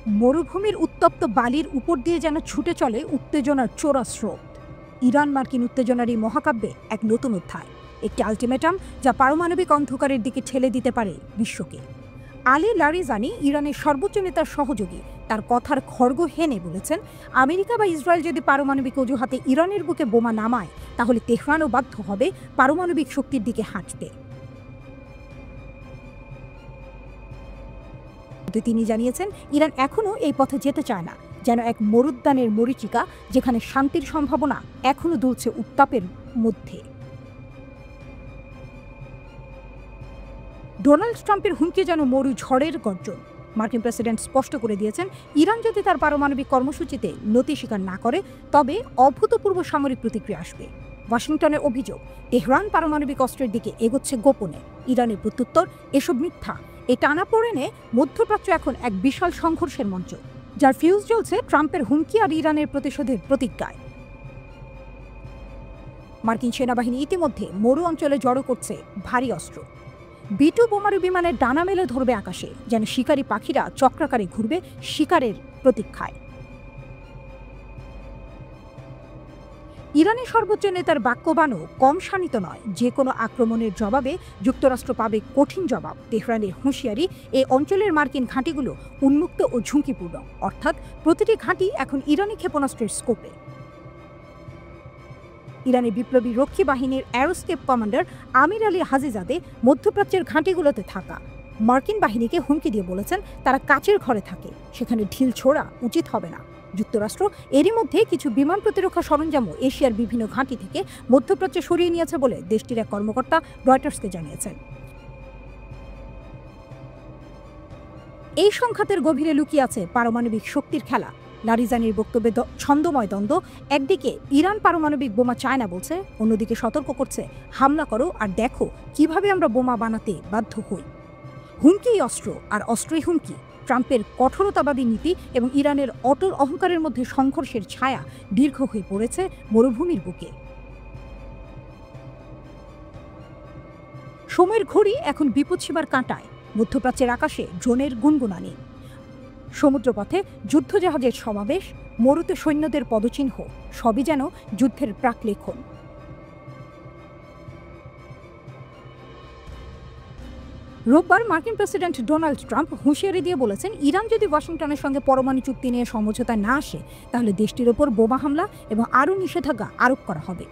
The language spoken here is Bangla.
মরুভূমির উত্তপ্ত বালির উপর দিয়ে যেন ছুটে চলে উত্তেজনার চোরা স্রোত। ইরান মার্কিন উত্তেজনার এই মহাকাব্যে এক নতুন অধ্যায়, একটি আলটিমেটাম যা পারমাণবিক অন্ধকারের দিকে ঠেলে দিতে পারে বিশ্বকে। আলী লারিজানি, ইরানের সর্বোচ্চ নেতার সহযোগী, তার কথার খড়গ হেনে বলেছেন, আমেরিকা বা ইসরায়েল যদি পারমাণবিক অজুহাতে ইরানের বুকে বোমা নামায়, তাহলে তেহরানও বাধ্য হবে পারমাণবিক শক্তির দিকে হাঁটতে। তিনি জানিয়েছেন, ইরান এখনও এই পথে যেতে চায় না, যেন এক মরুদ্যানের মরীচিকা যেখানে শান্তির সম্ভাবনা এখনও দুলছে উত্তাপের মধ্যে। ডোনাল্ড ট্রাম্পের হুমকি যেন মরু ঝড়ের গর্জন। মার্কিন প্রেসিডেন্ট স্পষ্ট করে দিয়েছেন, ইরান যদি তার পারমাণবিক কর্মসূচিতে নতি স্বীকার না করে, তবে অভূতপূর্ব সামরিক প্রতিক্রিয়া আসবে। ওয়াশিংটনের অভিযোগ, তেহরান পারমাণবিক অস্ত্রের দিকে এগোচ্ছে গোপনে। ইরানের প্রত্যুত্তর, এসব মিথ্যা। এই টানাপোড়েনে মধ্যপ্রাচ্য এখন এক বিশাল সংঘর্ষের মঞ্চ, যার ফিউজ জ্বলছে ট্রাম্পের হুমকি আর ইরানের প্রতিশোধের প্রতিজ্ঞায়। মার্কিন সেনাবাহিনী ইতিমধ্যে মরু অঞ্চলে জড়ো করছে ভারী অস্ত্র। B-2 বোমারু বিমানের ডানা মেলে ধরবে আকাশে, যেন শিকারী পাখিরা চক্রাকারে ঘুরবে শিকারের প্রতীক্ষায়। ইরানের সর্বোচ্চ নেতার বাক্যবাণও কম শানিত নয়। যে কোনো আক্রমণের জবাবে যুক্তরাষ্ট্র পাবে কঠিন জবাব। তেহরানের হুঁশিয়ারি, এই অঞ্চলের মার্কিন ঘাঁটিগুলো উন্মুক্ত ও ঝুঁকিপূর্ণ, অর্থাৎ প্রতিটি ঘাঁটি এখন ইরানি ক্ষেপণাস্ত্রের স্কোপে। ইরানের বিপ্লবী রক্ষী বাহিনীর অ্যারোস্কেপ কমান্ডার আমির আলী হাজিজাদে মধ্যপ্রাচ্যের ঘাঁটিগুলোতে থাকা মার্কিন বাহিনীকে হুমকি দিয়ে বলেছেন, তারা কাচের ঘরে থাকে, সেখানে ঢিল ছোড়া উচিত হবে না। যুক্তরাষ্ট্র এরই মধ্যে কিছু বিমান প্রতিরক্ষা সরঞ্জামও এশিয়ার বিভিন্ন ঘাঁটি থেকে মধ্যপ্রাচ্যে সরিয়ে নিয়েছে বলে দেশটির এক কর্মকর্তা রয়টার্সকে জানিয়েছেন। এই সংঘাতের গভীরে লুকিয়ে আছে পারমাণবিক শক্তির খেলা। লারিজানির বক্তব্যে ছন্দময় দ্বন্দ্ব। একদিকে ইরান পারমাণবিক বোমা চায় না বলছে, অন্যদিকে সতর্ক করছে, হামলা করো আর দেখো কিভাবে আমরা বোমা বানাতে বাধ্য হই। হুমকি অস্ত্র আর অস্ত্রই হুমকি। ট্রাম্পের কঠোরতাবাদী নীতি এবং ইরানের অটল অহংকারের মধ্যে সংঘর্ষের ছায়া দীর্ঘ হয়ে পড়েছে মরুভূমির বুকে। সময়ের ঘড়ি এখন বিপদসীমার কাঁটায়। মধ্যপ্রাচ্যের আকাশে ড্রোনের গুনগুনানি, সমুদ্রপথে যুদ্ধজাহাজের সমাবেশ, মরুতে সৈন্যদের পদচিহ্ন, সবই যেন যুদ্ধের প্রাকলেখন। রোববার মার্কিন প্রেসিডেন্ট ডোনাল্ড ট্রাম্প হুঁশিয়ারি দিয়ে বলেছেন, ইরান যদি ওয়াশিংটনের সঙ্গে পরমাণু চুক্তি নিয়ে সমঝোতায় না আসে, তাহলে দেশটির ওপর বোমা হামলা এবং আরও নিষেধাজ্ঞা আরোপ করা হবে।